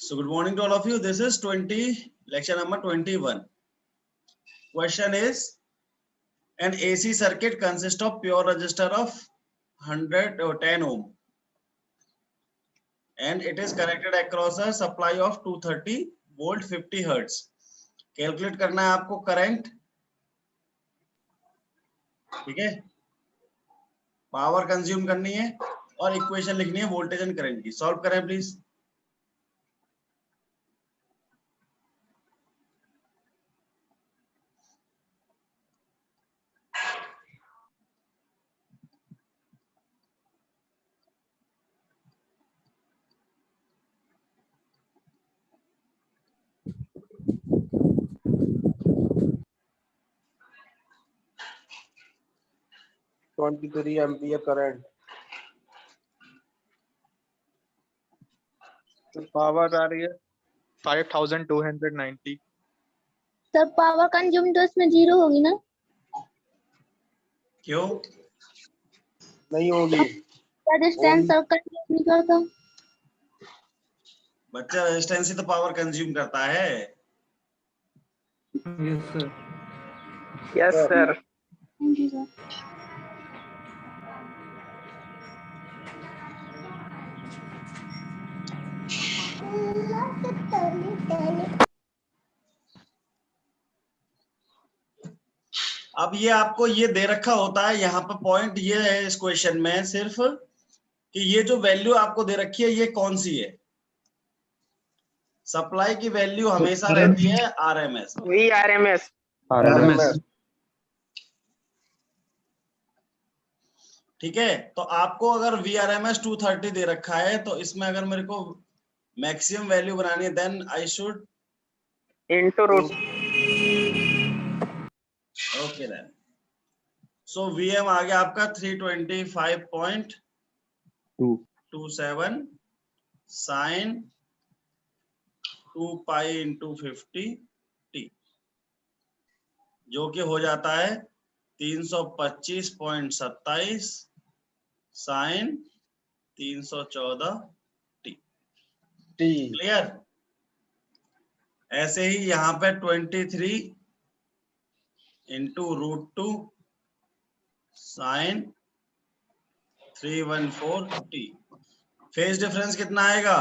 So good morning to all of you. This is lecture number 21. Question is, an AC circuit consists of pure resistor of 100 or 10 ohm and it is connected across a supply of 230 volt 50 hertz. Calculate करना है आपको current, ठीक है, power consume करनी है और equation लिखनी है वोल्टेज एंड करंट की. सॉल्व करें प्लीज. $23 ampere current. पावर आ रही है 5290. सर पावर कंज्यूम तो इसमें 0 होगी ना? क्यों? नहीं होगी. रेजिस्टेंस सर्कल नहीं करता. बच्चा रेजिस्टेंस ही तो पावर कंज्यूम करता है. Yes sir. Thank you sir. अब ये आपको ये दे रखा होता है, यहाँ पर पॉइंट ये है इस क्वेश्चन में सिर्फ कि ये जो वैल्यू आपको दे रखी है ये कौन सी है. सप्लाई की वैल्यू हमेशा रहती है आरएमएस. VRMS. ठीक है, तो आपको अगर VRMS 230 दे रखा है तो इसमें अगर मेरे को मैक्सिमम वैल्यू बनानी है then I should into root. Okay then. So VM आ गया आपका 325.27 साइन 2 पाई इंटू 50 टी, जो कि हो जाता है 325.27 साइन 314 टी. क्लियर? ऐसे ही यहाँ पे 23 into √2 sine 314 t. Phase difference कितना आएगा?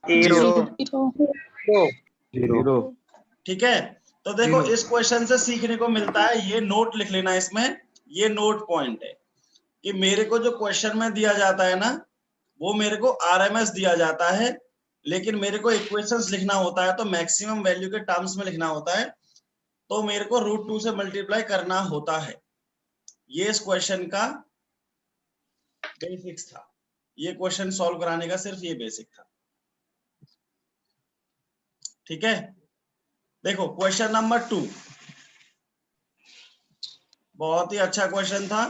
0. ठीक है, तो देखो इस क्वेश्चन से सीखने को मिलता है, ये नोट लिख लेना इसमें, ये नोट पॉइंट है कि मेरे को जो क्वेश्चन में दिया जाता है ना वो मेरे को आरएमएस दिया जाता है, लेकिन मेरे को इक्वेशंस लिखना होता है तो मैक्सिमम वैल्यू के टर्म्स में लिखना होता है, तो मेरे को √2 से मल्टीप्लाई करना होता है. ये इस क्वेश्चन का बेसिक्स था. ये क्वेश्चन सॉल्व कराने का सिर्फ ये बेसिक था. ठीक है, देखो क्वेश्चन नंबर 2 बहुत ही अच्छा क्वेश्चन था.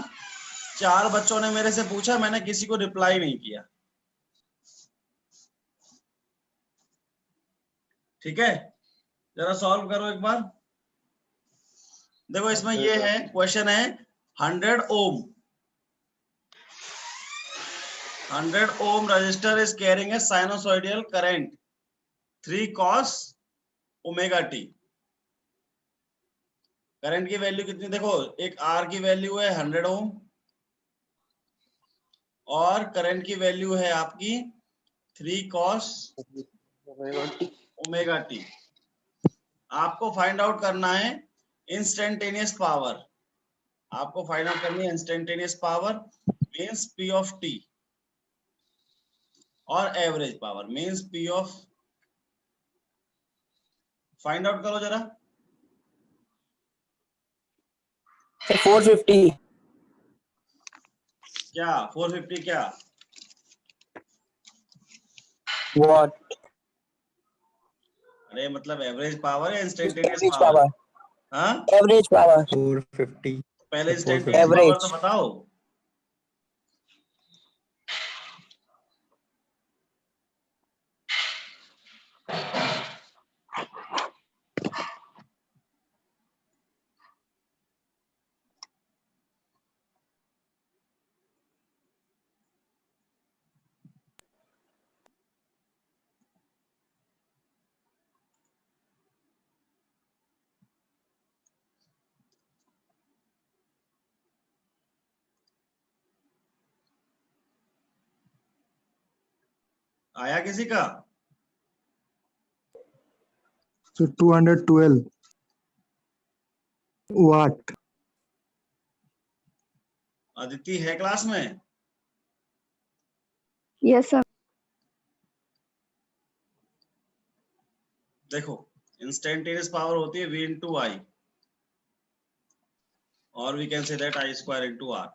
4 बच्चों ने मेरे से पूछा, मैंने किसी को रिप्लाई नहीं किया. ठीक है, जरा सॉल्व करो एक बार. देखो इसमें ये है, क्वेश्चन है 100 ओम 100 ohm resistor is carrying a sinusoidal current 3 cos omega t. Current की वैल्यू कितनी? देखो एक R की वैल्यू है 100 ओम और करंट की वैल्यू है आपकी 3 cos ओमेगा टी. आपको फाइंड आउट करना है इंस्टेंटेनियस पावर. आपको फाइंड आउट करनी है instantaneous power means P of T और average power means P of. Find out करो जरा. 450. क्या 450 क्या? What? अरे मतलब एवरेज पावर है इंस्टेंटेनियस Average पावर? power. हाँ, Average power. 450. पहले इंस्टेंटेनियस पावर Average. तो बताओ. आया किसी का? So 212 watt. अदिति है क्लास में? Yes sir. देखो इंस्टेंटेनियस पावर होती है V into I, और we can say that I square into R.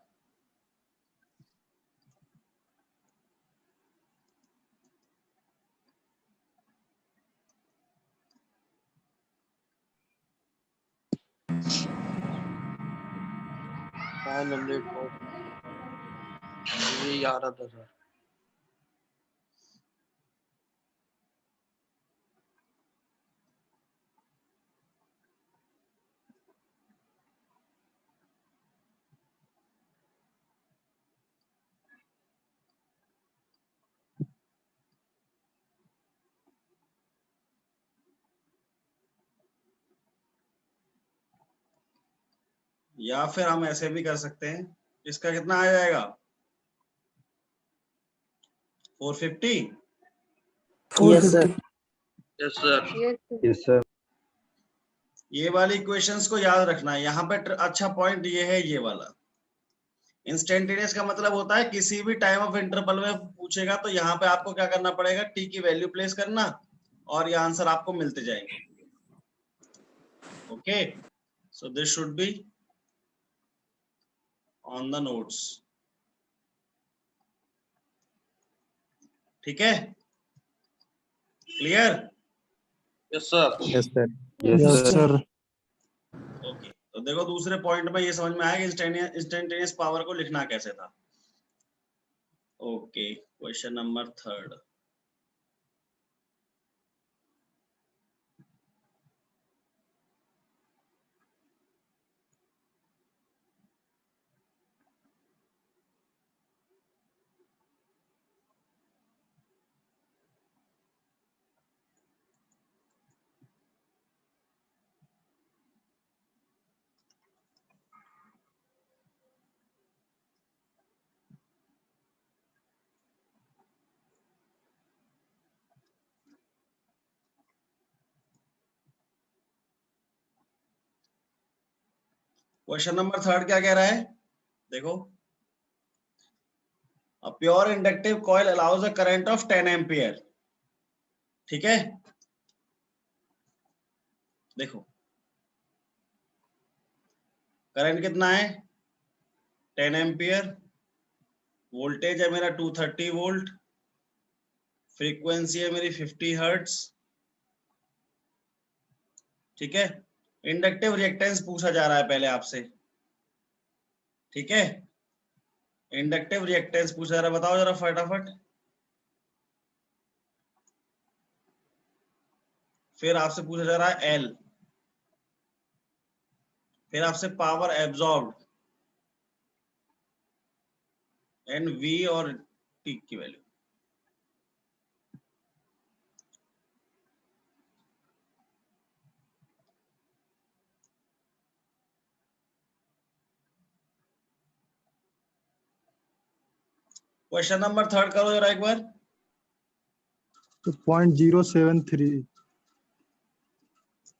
ये आ रहा था सर। या फिर हम ऐसे भी कर सकते हैं, इसका कितना आ जाएगा? 450। Yes, sir. Yes sir. Yes, sir. ये वाली इक्वेशंस को याद रखना है। यहाँ पे अच्छा पॉइंट ये है, ये वाला इंस्टेंटेनियस का मतलब होता है किसी भी टाइम ऑफ इंटरवल में पूछेगा तो यहाँ पे आपको क्या करना पड़ेगा, टी की वैल्यू प्लेस करना और ये आंसर आपको मिलते जाएंगे। Okay, so this should be on the notes. ठीक है, clear? Yes sir. Yes, sir. Yes, sir. Okay, तो देखो दूसरे पॉइंट में ये समझ में आया कि इंस्टेंटेनियस पावर को लिखना कैसे था। Okay, question number 3। Question number 3 क्या कह रहा है? देखो, a pure inductive coil allows a current of 10 ampere. ठीक है, देखो करंट कितना है, 10 एम्पियर, वोल्टेज है मेरा 230 वोल्ट, फ्रीक्वेंसी है मेरी 50 हर्ट्ज। ठीक है, इंडक्टिव रिएक्टेंस पूछा जा रहा है पहले आपसे। ठीक है, इंडक्टिव रिएक्टेंस पूछा जा रहा है, बताओ जरा फटाफट। फिर आपसे पूछा जा रहा है एल, फिर आपसे पावर एब्जॉर्ब्ड एंड वी और टी की वैल्यू। क्वेश्चन नंबर 3 करो जरा एक बार। So 0.073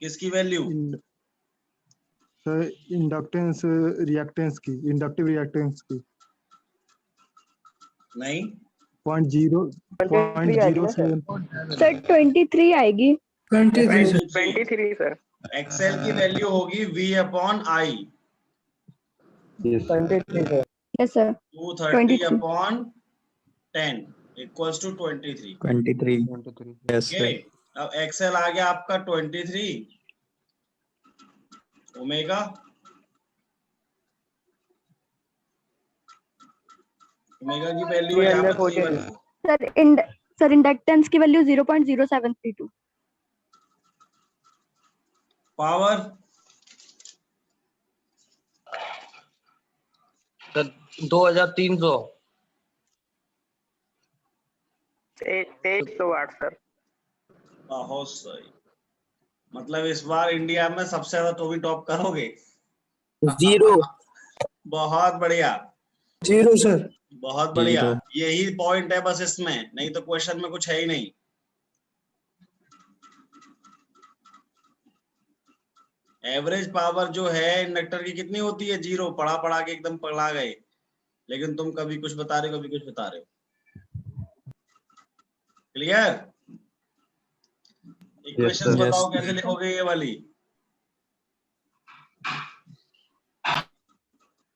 किसकी वैल्यू? सर इंडक्टेंस रिएक्टेंस की, इंडक्टिव रिएक्टेंस की नहीं, 0.07 सर 23 आएगी। 23, sir. एक्सेल की वैल्यू होगी V upon I, Yes. 23, sir. Yes sir. 230 23 upon 10 equals to 23। 23. Yes, okay, sir. अब एक्सेल आ गया आपका 23, ओमेगा की वैल्यू है यहाँ पर 314। सर इंडक्टेंस की वैल्यू 0.0732। पावर 2300। 800 watt, sir. बहुत सही, मतलब इस बार इंडिया में सबसे ज्यादा तो भी टॉप करोगे। 0 बहुत बढ़िया, 0 सर। बहुत बढ़िया, Zero. यही पॉइंट है बस इसमें, नहीं तो क्वेश्चन में कुछ है ही नहीं। एवरेज पावर जो है इंडक्टर की कितनी होती है? 0। पढ़ा पढ़ा के एकदम पढ़ा गए, लेकिन तुम कभी कुछ बता रहे हो, कभी कुछ बता रहे हो। क्लियर? Equations sir. बताओ कैसे लिखोगे ये वाली?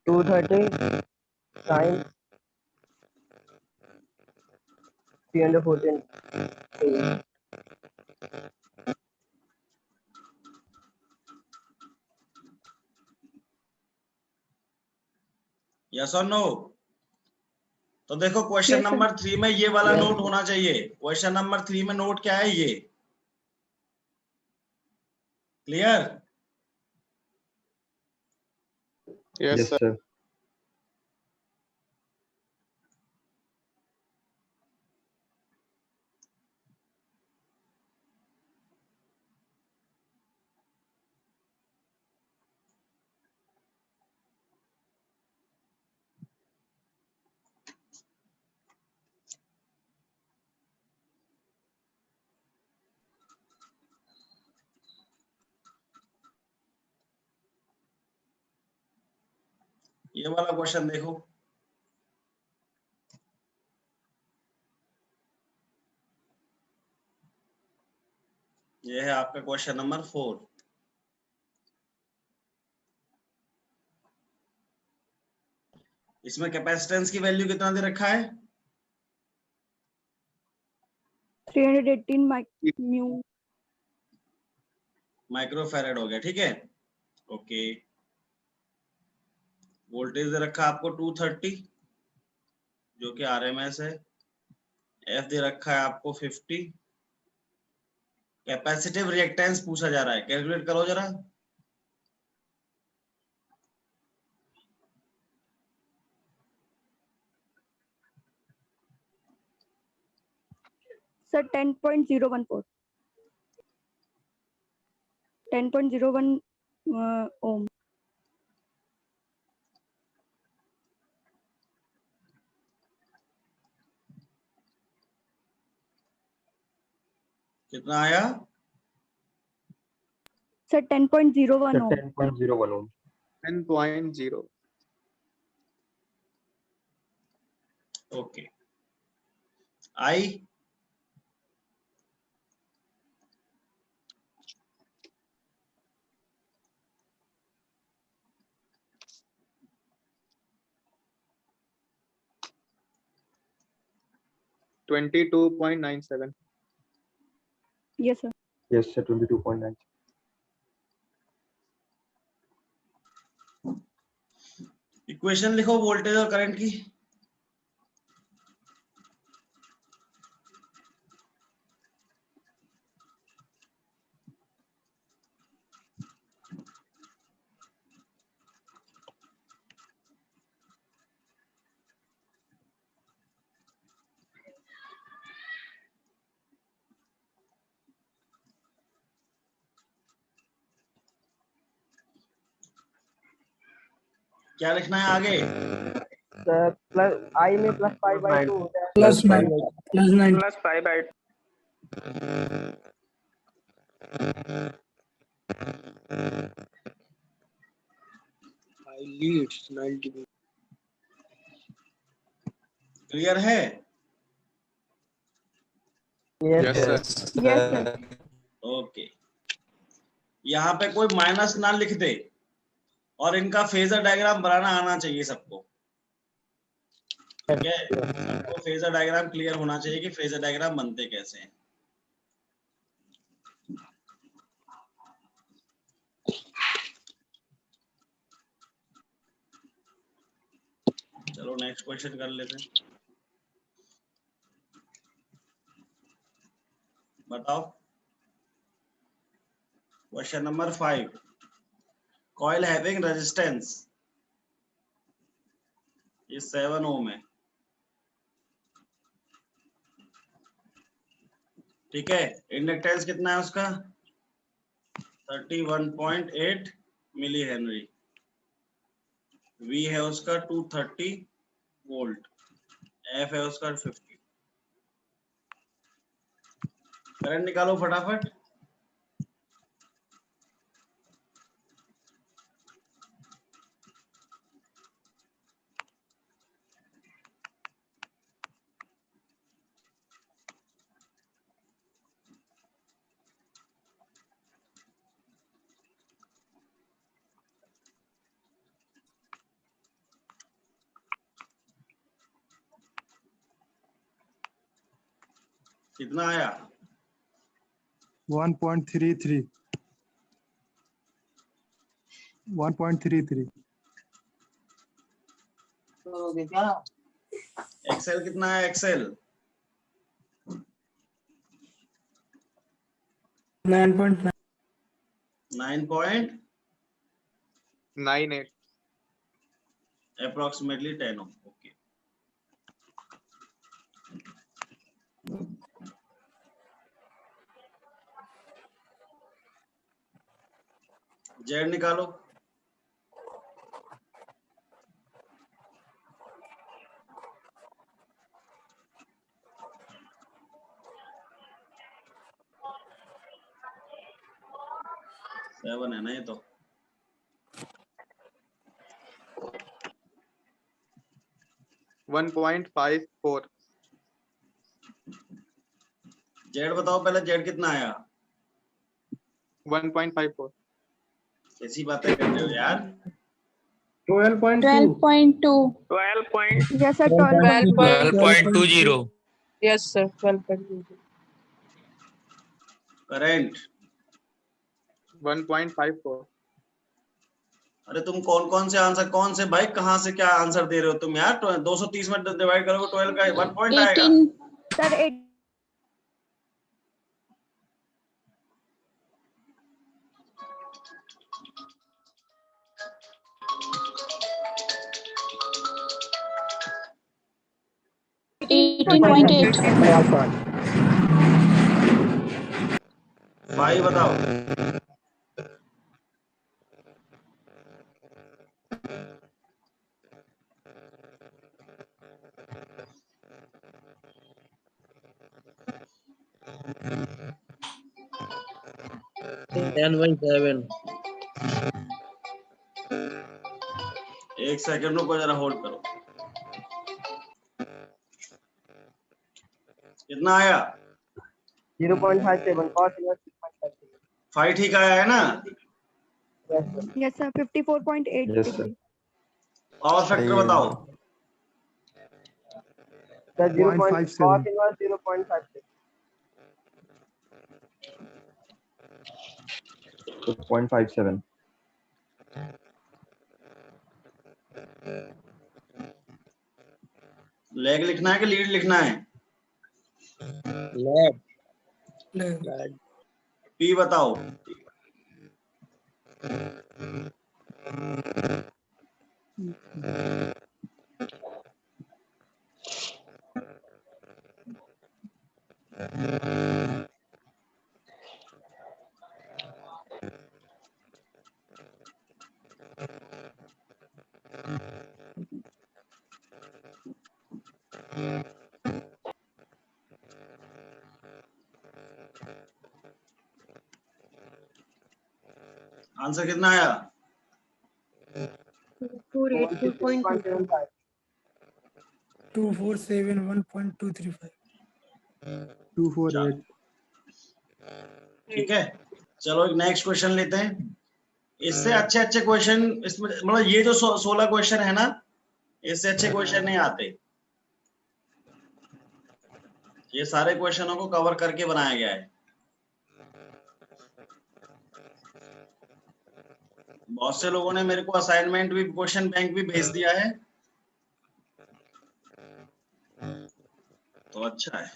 230 times 314. यस और नो? तो देखो क्वेश्चन Yes, sir. नंबर 3 में ये वाला नोट होना चाहिए। क्वेश्चन नंबर 3 में नोट क्या है ये? क्लियर? Yes, sir. ये वाला क्वेश्चन देखो। ये है आपका क्वेश्चन नंबर 4। इसमें कैपेसिटेंस की वैल्यू कितना दे रखा है? 318 म्यू। माइक्रोफैरेड हो गया, ठीक है। ओके। वोल्टेज दे रखा है आपको 230 जो कि आरएमएस है। एफ दे रखा है आपको 50। कैपेसिटिव रिएक्टेंस पूछा जा रहा है, कैलकुलेट करो जरा। सर 10.014 10.01 ओम। कितना आया? सर 10.01 ओम। 10.01 ohm. 10.0. ओके। आई? $22.97. Yes sir. Yes, sir. 22.9. Equation लिखो वोल्टेज और करंट की। क्या लिखना है आगे? सर प्लस आई में +5/2 होता है। +9 +9 Plus 5/2. I leads 90. क्लियर है? Yes sir. Yes sir. Okay. यहाँ पे कोई माइनस ना लिख दे, और इनका फेजर डायग्राम बनाना आना चाहिए सबको। ठीक है, सबको फेजर डायग्राम क्लियर होना चाहिए कि फेजर डायग्राम बनते कैसे हैं। चलो नेक्स्ट क्वेश्चन कर लेते हैं। बताओ question number 5। Coil having resistance ये 7 ओम है, ठीक है। इंडक्टेंस कितना है उसका? 31.8 मिली हेनरी। वी है उसका 230 वोल्ट। एफ है उसका 50। करंट निकालो फटाफट। कितना आया? 1.33 1.33 एक्सेल कितना है? एक्सेल 9.9. 9.98 98. Approximately 10 okay. जेड निकालो। सेवन है ना ये तो। One point five four. Z बताओ पहले, जेड कितना आया? 1.54. कैसी बातें कर रहे हो यार? 12.2. 12.2 yes sir 12.2 12.20. Yes, sir. 12.2. Current 1.54. अरे तुम कौन कौन से आंसर, कौन से भाई, कहां से क्या आंसर दे रहे हो तुम यार? 230 में डिवाइड करोगे 12 का 1 पॉइंट आएगा। 18 सर 8 18.8 भाई बताओ। एक सेकंड रुको जरा, होल्ड करो। कितना आया? 0.57 cos inverse 6.56. 5 ठीक आया है ना? Yes, sir. yes sir 54.8 Yes, sir. degree power factor बताओ। Sir, 0. 0.57. Cos inverse 0.56. 0.57. लेग लिखना है कि लीड लिखना है? पी बताओ। आंसर कितना आया? 484.25. 2471.235. 248 ठीक है, चलो एक नेक्स्ट क्वेश्चन लेते हैं। इससे अच्छे अच्छे क्वेश्चन इसमें, मतलब ये जो 16 क्वेश्चन है ना, इससे अच्छे क्वेश्चन नहीं आते। ये सारे क्वेश्चनों को कवर करके बनाया गया है। बहुत से लोगों ने मेरे को असाइनमेंट भी, क्वेश्चन बैंक भी भेज दिया है, तो अच्छा है।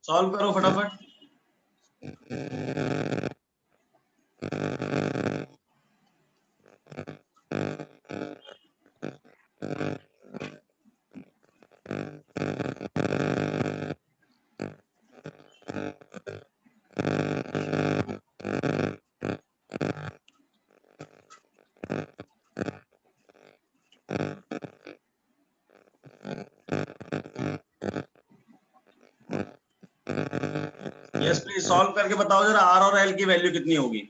सॉल्व करो फटाफट। यस प्लीज सॉल्व करके बताओ जरा आर और एल की वैल्यू कितनी होगी।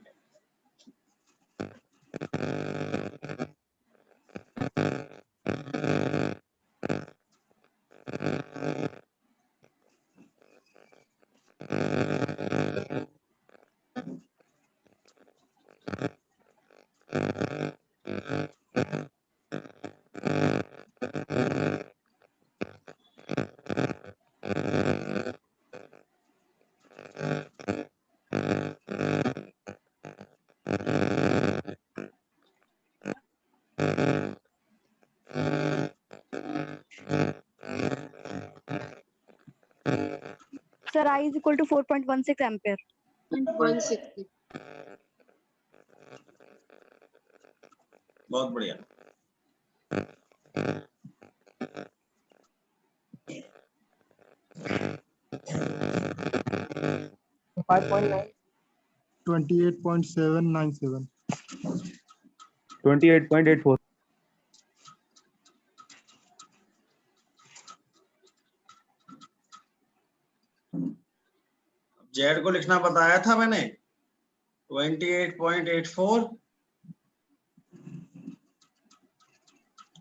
Sir, I is equal to 4.16 ampere. 160. बहुत बढ़िया। Five point nine 28.797. 28.84. जेड को लिखना बताया था मैंने 28.84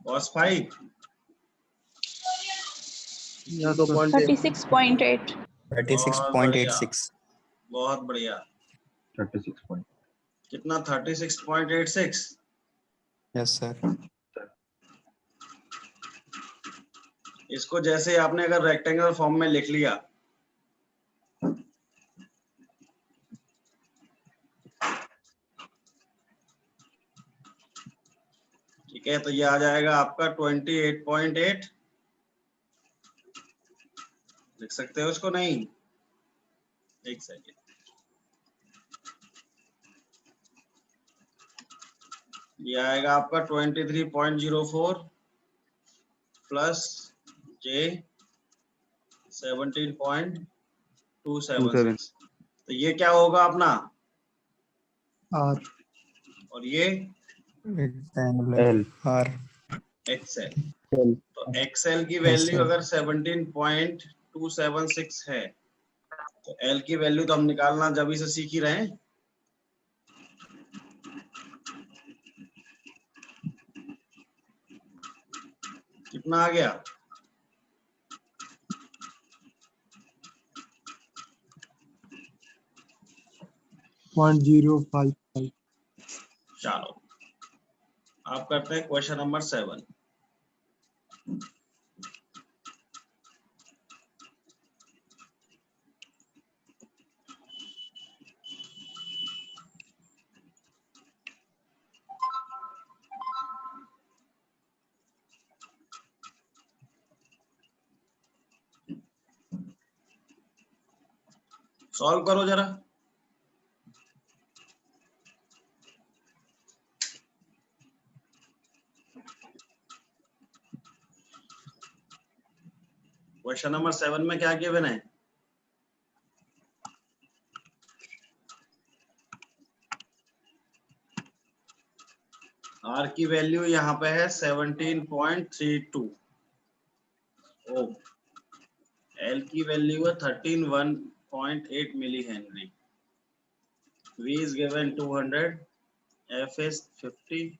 cos 5 या 2.8 36.8. 36.86. बहुत बढ़िया। 36 point. कितना 36.86। Yes, sir. इसको जैसे आपने अगर रेक्टेंगुलर फॉर्म में लिख लिया ठीक है, तो ये आ जाएगा आपका 28.8। लिख सकते हो इसको? नहीं, एक सेकेंड। ये आएगा आपका 23.04 प्लस जे 17.276। तो ये क्या होगा अपना? R. और ये Rectangular. L. R. XL. L. तो एक्सएल की Yes, वैल्यू sir. अगर 17.276 है तो एल की वैल्यू तो हम निकालना जब से सीख ही रहे हैं। कितना आ गया? .055. चलो आप करते हैं क्वेश्चन नंबर 7। सॉल्व करो जरा। क्वेश्चन नंबर 7 में क्या गिवन है? आर की वैल्यू यहाँ पे है 17.32 ओम। एल की वैल्यू है 13.1.8 milli henry. V is given 200, F is 50.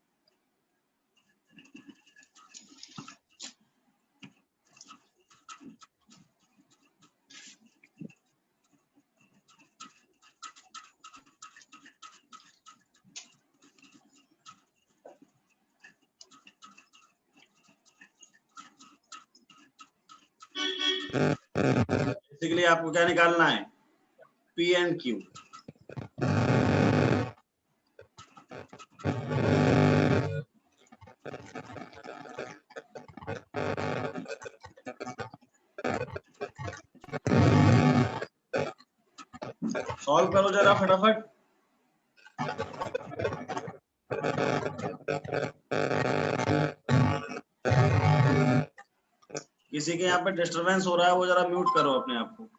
Basically आपको क्या निकालना है? P and Q। सॉल्व करो जरा फटाफट। किसी के यहाँ पे डिस्टरबेंस हो रहा है वो जरा म्यूट करो अपने आप को।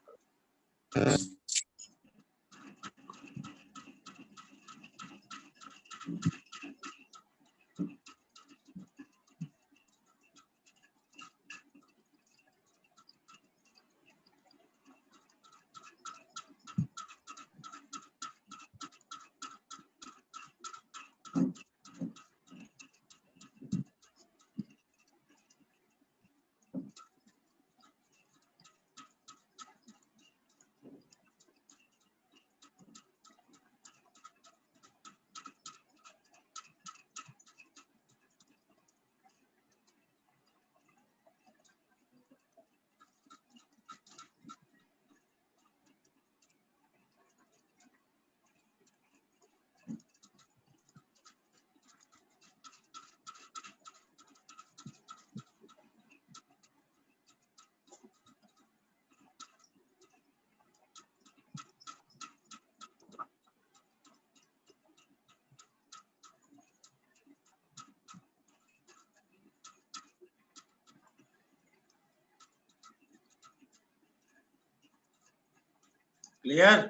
Clear?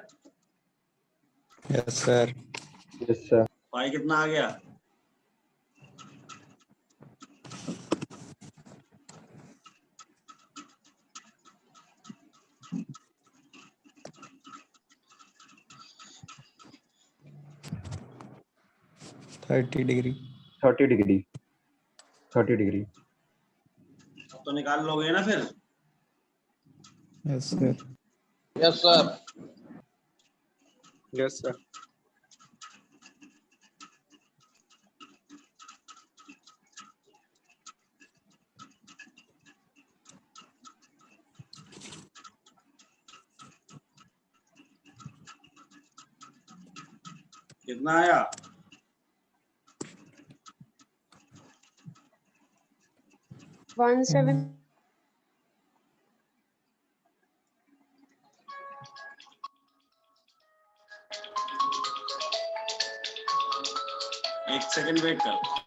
Yes, sir. Yes, sir. पाई कितना आ गया? Thirty degree. 30 degree. 30 degree. अब तो निकाल लोगे ना फिर? Yes, sir. Yes sir. Yes, sir. कितना आया? 17. एक सेकंड वेट कर।